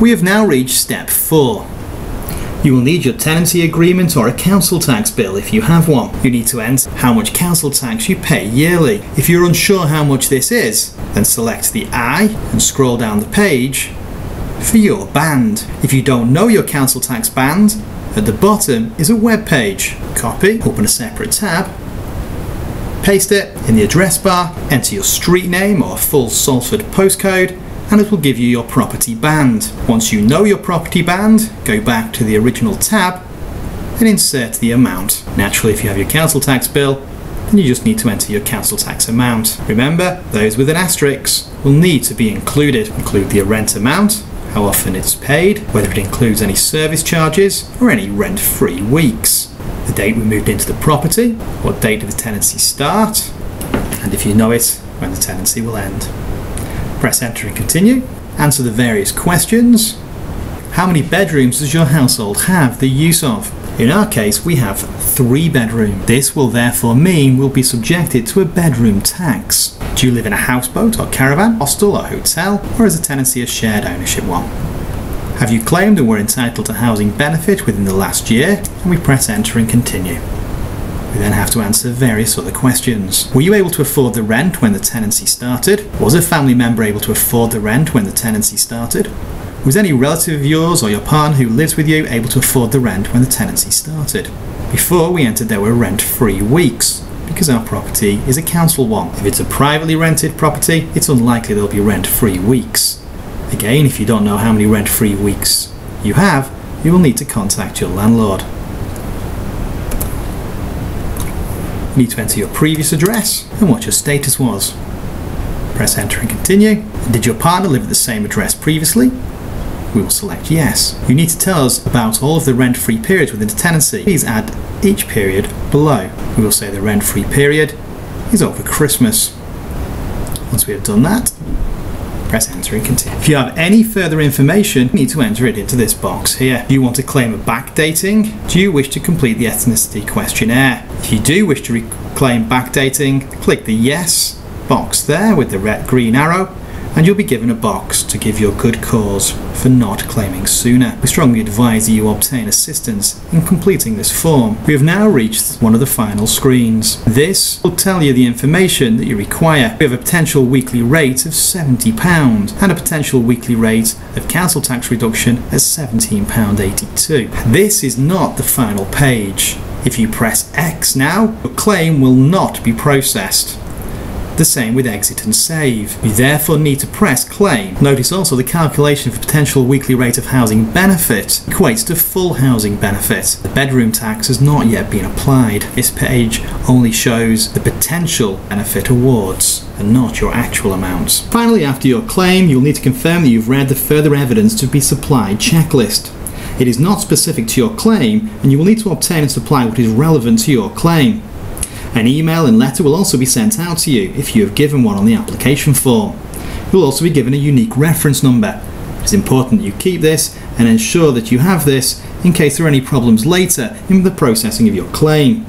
We have now reached step 4. You will need your tenancy agreement or a council tax bill if you have one. You need to enter how much council tax you pay yearly. If you're unsure how much this is, then select the I and scroll down the page for your band. If you don't know your council tax band, at the bottom is a web page. Copy, open a separate tab, paste it in the address bar, enter your street name or full Salford postcode, and it will give you your property band. Once you know your property band, go back to the original tab and insert the amount. Naturally, if you have your council tax bill, then you just need to enter your council tax amount. Remember, those with an asterisk will need to be included. Include the rent amount, how often it's paid, whether it includes any service charges or any rent-free weeks, the date we moved into the property, what date did the tenancy start, and if you know it, when the tenancy will end. Press enter and continue. Answer the various questions. How many bedrooms does your household have the use of? In our case, we have 3 bedrooms. This will therefore mean we'll be subjected to a bedroom tax. Do you live in a houseboat or caravan, hostel or hotel, or is the tenancy a shared ownership one? Have you claimed and were entitled to housing benefit within the last year? And we press enter and continue. We then have to answer various other questions. Were you able to afford the rent when the tenancy started? Was a family member able to afford the rent when the tenancy started? Was any relative of yours or your partner who lives with you able to afford the rent when the tenancy started? Before we entered there were rent-free weeks, because our property is a council one. If it's a privately rented property, it's unlikely there'll be rent-free weeks. Again, if you don't know how many rent-free weeks you have, you will need to contact your landlord. You need to enter your previous address and what your status was. Press enter and continue. Did your partner live at the same address previously? We will select yes. You need to tell us about all of the rent-free periods within the tenancy. Please add each period below. We will say the rent-free period is over Christmas. Once we have done that, press enter and continue. If you have any further information, you need to enter it into this box here. Do you want to claim a backdating? Do you wish to complete the ethnicity questionnaire? If you do wish to claim backdating, click the yes box there with the green arrow, and you'll be given a box to give your good cause for not claiming sooner. We strongly advise that you obtain assistance in completing this form. We have now reached one of the final screens. This will tell you the information that you require. We have a potential weekly rate of £70 and a potential weekly rate of council tax reduction at £17.82. This is not the final page. If you press X now, your claim will not be processed. The same with exit and save. You therefore need to press claim. Notice also the calculation for potential weekly rate of housing benefit equates to full housing benefit. The bedroom tax has not yet been applied. This page only shows the potential benefit awards and not your actual amounts. Finally, after your claim, you'll need to confirm that you've read the further evidence to be supplied checklist. It is not specific to your claim, and you will need to obtain and supply what is relevant to your claim. An email and letter will also be sent out to you if you have given one on the application form. You will also be given a unique reference number. It is important that you keep this and ensure that you have this in case there are any problems later in the processing of your claim.